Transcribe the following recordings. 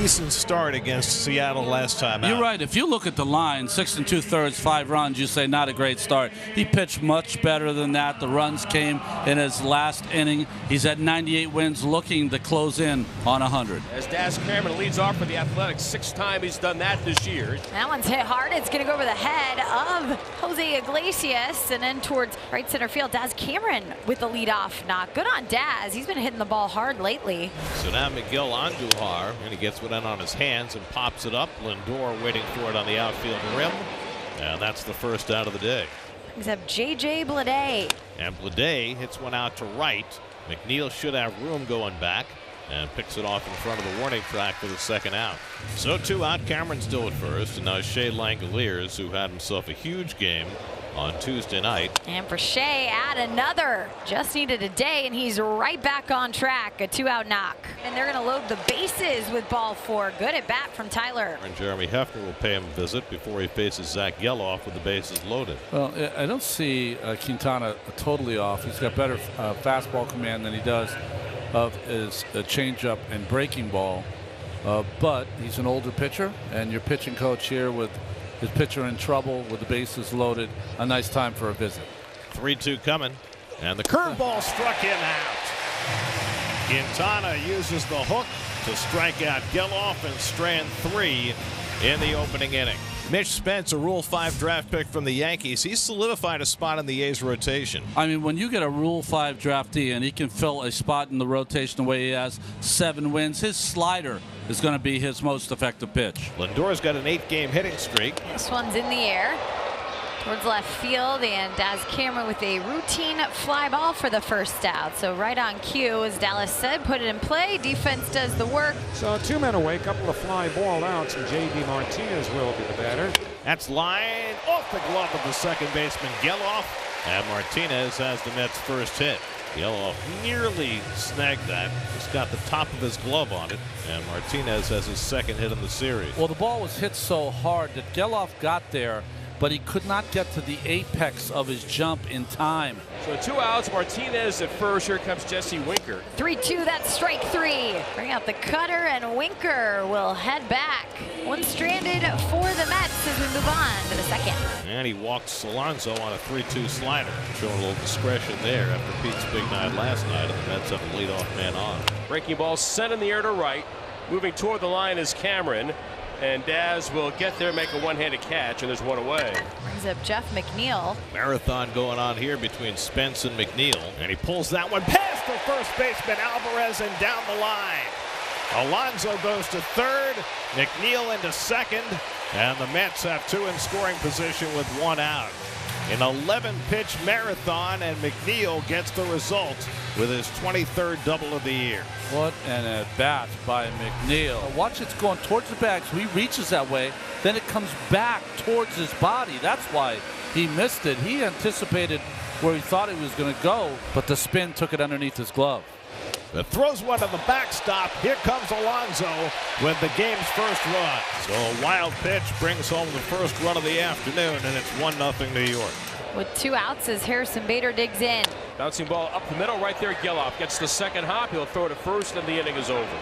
decent start against Seattle last time out. You're right. If you look at the line, 6 2/3, 5 runs, you say not a great start. He pitched much better than that. The runs came in his last inning. He's at 98 wins, looking to close in on 100. As Daz Cameron leads off for the Athletics, 6th time he's done that this year. That one's hit hard. It's going to go over the head of Jose Iglesias and then towards right center field. Daz Cameron with the leadoff knock. Good on Daz. He's been hitting the ball hard lately. So now Miguel Andujar, and he gets one in on his hands and pops it up. Lindor waiting for it on the outfield rim. And that's the first out of the day. Brings up J.J. Bleday. And Bleday hits one out to right. McNeil should have room going back and picks it off in front of the warning track for the second out. So 2 out. Cameron still at first, and now Shea Langoliers, who had himself a huge game on Tuesday night. And for Shea, add another. Just needed a day, and he's right back on track. A 2-out knock. And they're going to load the bases with ball 4. Good at bat from Tyler. And Jeremy Hefner will pay him a visit before he faces Zach Geloff with the bases loaded. Well, I don't see Quintana totally off. He's got better fastball command than he does of his changeup and breaking ball. But he's an older pitcher, and your pitching coach here with his pitcher in trouble with the bases loaded. A nice time for a visit. 3-2 coming, and the curveball struck him out. Quintana uses the hook to strike out Geloff and strand 3 in the opening inning. Mitch Spence, a Rule 5 draft pick from the Yankees. He's solidified a spot in the A's rotation. I mean, when you get a Rule 5 draftee and he can fill a spot in the rotation the way he has 7 wins, his slider is going to be his most effective pitch. Lindor's got an 8-game hitting streak. This one's in the air towards left field, and Daz Cameron with a routine fly ball for the first out. So right on cue, as Dallas said, put it in play. Defense does the work. So 2 men away, couple of fly ball outs, and J.D. Martinez will be the batter. That's line off the glove of the second baseman Geloff, and Martinez has the Mets' first hit. Geloff nearly snagged that. He's got the top of his glove on it, and Martinez has his second hit in the series. Well, the ball was hit so hard that Geloff got there, but he could not get to the apex of his jump in time. So 2 outs. Martinez at first. Here comes Jesse Winker. 3-2. That's strike 3. Bring out the cutter, and Winker will head back. One stranded for the Mets as we move on to the second. And he walks Alonso on a 3-2 slider. Showing a little discretion there after Pete's big night last night, and the Mets have a leadoff man on. Breaking ball sent in the air to right. Moving toward the line is Cameron. And Daz will get there, make a one-handed catch, and there's one away. Brings up Jeff McNeil. Marathon going on here between Spence and McNeil. And he pulls that one past the first baseman Alvarez and down the line. Alonso goes to third, McNeil into second, and the Mets have 2 in scoring position with 1 out. An 11-pitch marathon, and McNeil gets the result with his 23rd double of the year. What an at-bat by McNeil. Watch, it's going towards the bag, so he reaches that way. Then it comes back towards his body. That's why he missed it. He anticipated where he thought he was going to go, but the spin took it underneath his glove. That throws one to the backstop. Here comes Alonso with the game's first run. So a wild pitch brings home the first run of the afternoon, and it's 1-0 New York. With 2 outs as Harrison Bader digs in. Bouncing ball up the middle right there. Geloff gets the second hop. He'll throw to first, and the inning is over.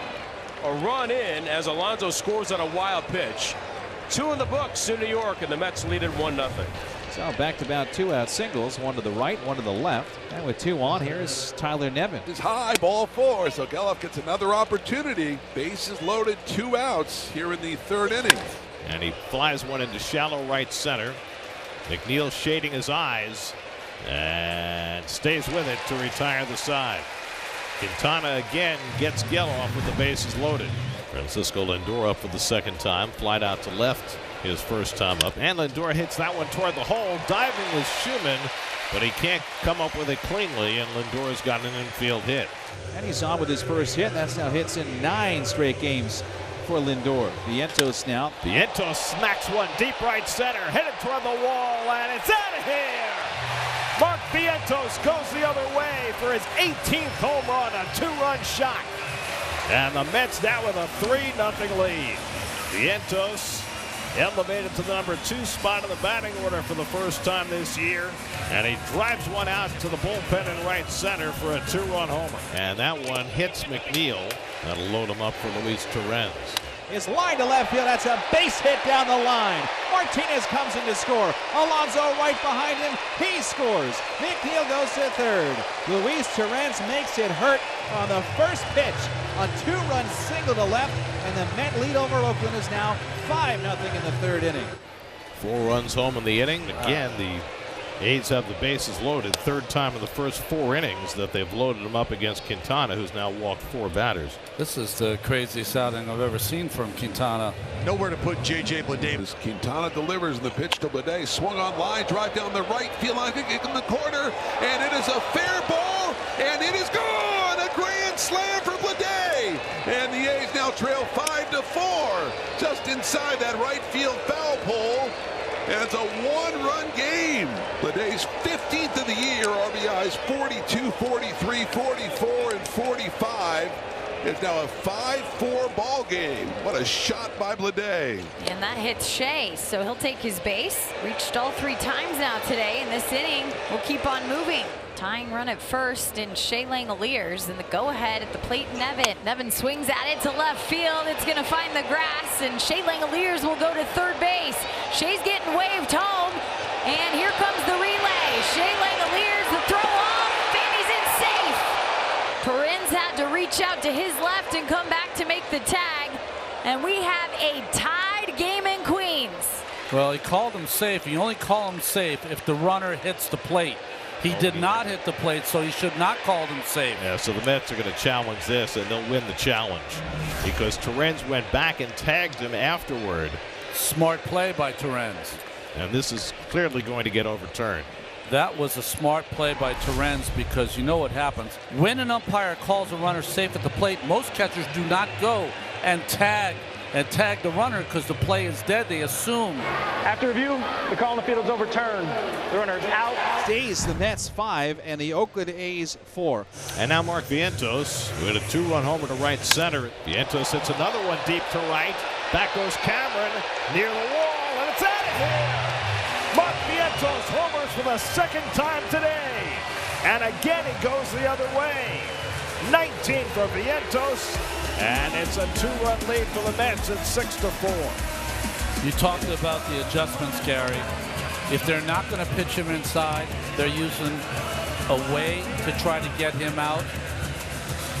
A run in as Alonso scores on a wild pitch. 2 in the books in New York, and the Mets lead it 1-0. So back-to-back 2-out singles, one to the right, one to the left. And with 2 on, here's Tyler Nevin. It's high, ball 4, so Geloff gets another opportunity. Bases loaded, 2 outs here in the 3rd inning. And he flies one into shallow right center. McNeil shading his eyes and stays with it to retire the side. Quintana again gets Geloff with the bases loaded. Francisco Lindor up for the second time. Flied out to left his first time up. And Lindor hits that one toward the hole. Diving was Schumann, but he can't come up with it cleanly, and Lindor's got an infield hit. And he's on with his first hit. That's now hits in 9 straight games for Lindor. Vientos now. Vientos smacks one deep right center, headed toward the wall, and it's out of here. Mark Vientos goes the other way for his 18th home run, a 2-run shot. And the Mets now with a 3-0 lead. Vientos elevated to the number 2 spot in the batting order for the first time this year. And he drives one out to the bullpen in right center for a 2-run homer. And that one hits McNeil. That'll load him up for Luis Torrens. is lined to left field. That's a base hit down the line. Martinez comes in to score. Alonso right behind him. He scores. McNeil goes to third. Luis Torrens makes it hurt on the first pitch. A 2-run single to left, and the Met lead over Oakland is now 5-0 in the third inning. 4 runs home in the inning. Again, the A's have the bases loaded. Third time in the first 4 innings that they've loaded them up against Quintana, who's now walked 4 batters. This is the craziest outing I've ever seen from Quintana. Nowhere to put J.J. Bleday. As Quintana delivers the pitch to Bleday, swung on line, drive down the right field, I think in the corner, and it is a fair ball, and it is gone! A grand slam for Bleday! And the A's now trail 5-4, just inside that right field foul pole. And it's a 1-run game. Bleday's 15th of the year. RBIs 42, 43, 44, and 45. It's now a 5-4 ball game. What a shot by Bleday. And that hits Shea, so he'll take his base. Reached all 3 times now today in this inning. We'll keep on moving. Tying run at first in Shea Langoliers, and the go-ahead at the plate. Nevin swings at it to left field. It's going to find the grass, and Shea Langoliers will go to third base. Shea's getting waved home, and here comes the relay. Shea Langoliers, the throw off, and he's in safe. Torrens had to reach out to his left and come back to make the tag, and we have a tied game in Queens. Well, he called him safe. You only call him safe if the runner hits the plate. He did not hit the plate, so he should not call him safe. Yeah, so the Mets are going to challenge this, and they'll win the challenge because Torrens went back and tagged him afterward. Smart play by Torrens. And this is clearly going to get overturned. That was a smart play by Torrens, because you know what happens. When an umpire calls a runner safe at the plate, most catchers do not go and tag the runner because the play is dead. They assume. After review, the call on the field is overturned. The runner is out. Stays the Mets 5 and the Oakland A's 4. And now Mark Vientos with a 2-run homer to right center. Vientos hits another one deep to right. Back goes Cameron near the wall, and it's out of here. Mark Vientos homers for the 2nd time today. And again he goes the other way. 19 for Vientos. And it's a 2-run lead for the Mets at 6-4. You talked about the adjustments, Gary. If they're not going to pitch him inside, they're using a way to try to get him out.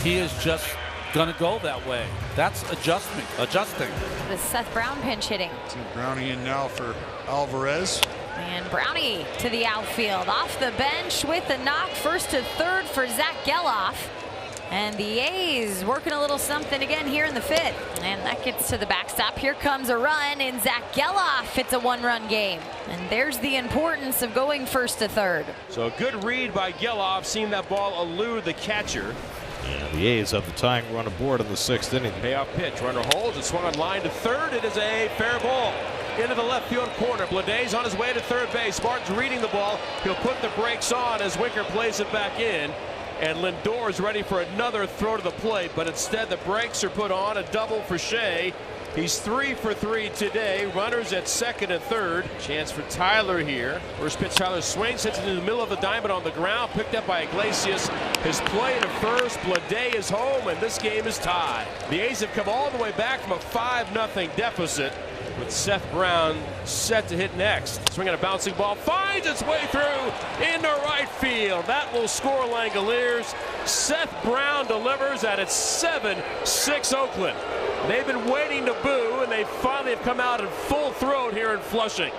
He is just going to go that way. That's adjusting. The Seth Brown pinch hitting. Brownie in now for Alvarez. And Brownie to the outfield. Off the bench with a knock. First to third for Zach Geloff. And the A's working a little something again here in the 5th. And that gets to the backstop. Here comes a run in Zach Geloff. It's a 1-run game. And there's the importance of going first to third. So a good read by Geloff, seeing that ball elude the catcher. And the A's have the tying run aboard in the 6th inning. Payoff pitch. Runner holds. It swung on line to third. It is a fair ball. Into the left field corner. Bleday's on his way to third base. Martin's reading the ball. He'll put the brakes on as Winker plays it back in. And Lindor is ready for another throw to the plate, but instead the brakes are put on. A double for Shea. He's 3 for 3 today. Runners at 2nd and 3rd. Chance for Tyler here. First pitch, Tyler swings, hits it in the middle of the diamond on the ground. Picked up by Iglesias. His play to first. Bleday is home, and this game is tied. The A's have come all the way back from a 5-0 deficit, with Seth Brown set to hit next. Swinging a bouncing ball, finds its way through into right field. That will score Langoliers. Seth Brown delivers, and it's 7-6 Oakland. They've been waiting to boo, and they finally have come out in full throat here in Flushing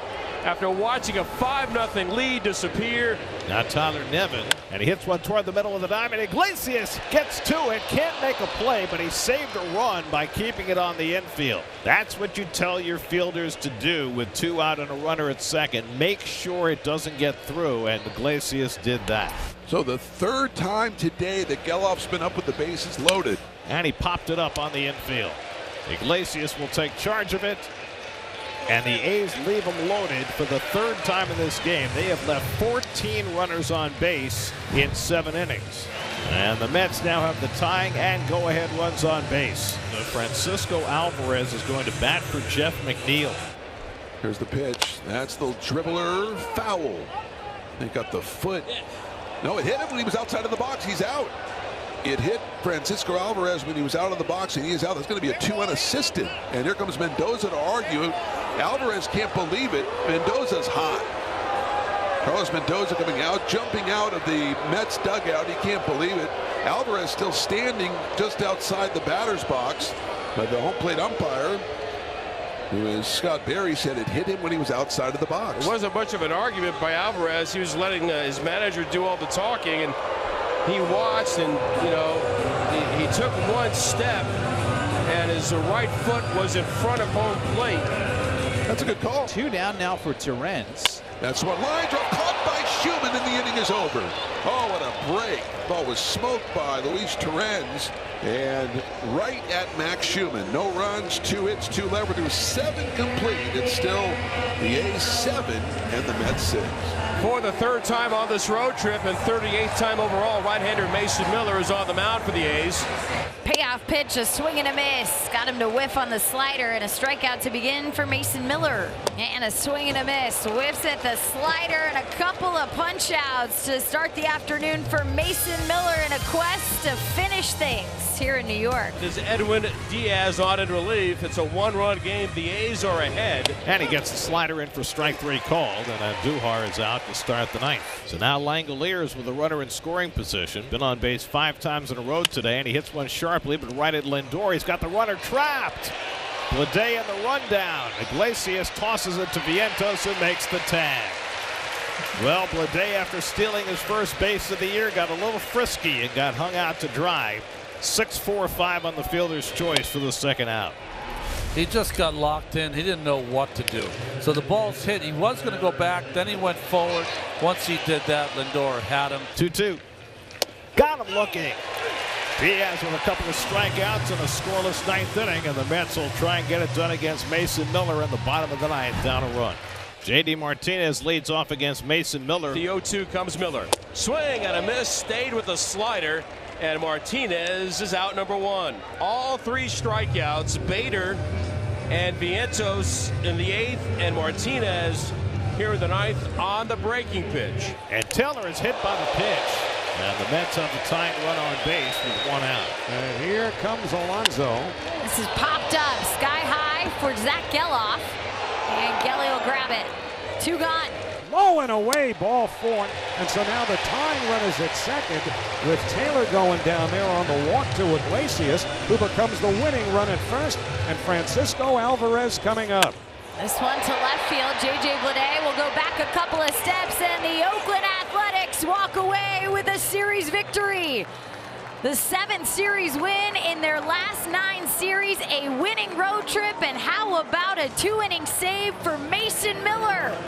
after watching a 5-0 lead disappear. Now Tyler Nevin, and he hits one toward the middle of the diamond. Iglesias gets to it, can't make a play, but he saved a run by keeping it on the infield. That's what you tell your fielders to do with 2 out and a runner at 2nd. Make sure it doesn't get through, and Iglesias did that. So the 3rd time today that Geloff's been up with the bases loaded. And he popped it up on the infield. Iglesias will take charge of it. And the A's leave them loaded for the 3rd time in this game. They have left 14 runners on base in 7 innings. And the Mets now have the tying and go-ahead runs on base. So Francisco Alvarez is going to bat for Jeff McNeil. Here's the pitch. That's the dribbler foul. They got the foot. No, it hit him when he was outside of the box. He's out. It hit Francisco Alvarez when he was out of the box, and he is out. There's going to be a 2 unassisted. And here comes Mendoza to argue. Alvarez can't believe it. Mendoza's hot. Carlos Mendoza coming out, jumping out of the Mets dugout. He can't believe it. Alvarez still standing just outside the batter's box. But the home plate umpire, who is Scott Berry, said it hit him when he was outside of the box. It wasn't much of an argument by Alvarez. He was letting his manager do all the talking, and he watched, and he took one step, and his right foot was in front of home plate. That's a good call. 2 down now for Torrens. That's what line drop caught by Schumann, and the inning is over. Oh, what a break. Ball was smoked by Luis Torrens and right at Max Schumann. No runs, 2 hits, 2 left. There was 7 complete. It's still the A's 7 and the Mets 6. For the 3rd time on this road trip and 38th time overall, right-hander Mason Miller is on the mound for the A's. Payoff pitch, a swing and a miss. Got him to whiff on the slider, and a strikeout to begin for Mason Miller. And a swing and a miss. Whiffs at the slider, and a couple of punch-outs to start the afternoon for Mason Miller in a quest to finish things here in New York. There's Edwin Diaz on in relief. It's a 1-run game. The A's are ahead. And he gets the slider in for strike 3 called, and Andujar is out to start the 9th. So now Langoliers with a runner in scoring position. Been on base 5 times in a row today, and he hits one sharply, but right at Lindor. He's got the runner trapped. Bleday in the rundown. Iglesias tosses it to Vientos, who makes the tag. Well, Bleday, after stealing his first base of the year, got a little frisky and got hung out to dry. 6-4-5 on the fielder's choice for the 2nd out. He just got locked in. He didn't know what to do. So the ball's hit. He was going to go back. Then he went forward. Once he did that, Lindor had him. 2-2. Got him looking. Diaz with a couple of strikeouts in a scoreless 9th inning, and the Mets will try and get it done against Mason Miller in the bottom of the 9th, down a run. J.D. Martinez leads off against Mason Miller. The 0-2 comes Miller. Swing and a miss, stayed with the slider, and Martinez is out number 1. All 3 strikeouts. Bader and Vientos in the 8th, and Martinez here in the 9th on the breaking pitch. And Taylor is hit by the pitch. And the Mets have the tying run on base with 1 out. And here comes Alonso. This is popped up sky high for Zach Geloff. And Gelly will grab it. 2 gone. Low and away, ball 4. And so now the tying run is at 2nd, with Taylor going down there on the walk to Iglesias, who becomes the winning run at 1st, and Francisco Alvarez coming up. This one to left field. J.J. Bleday will go back a couple of steps, and the Oakland Athletics walk away with a series victory. The 7th series win in their last 9 series, a winning road trip, and how about a 2-inning save for Mason Miller?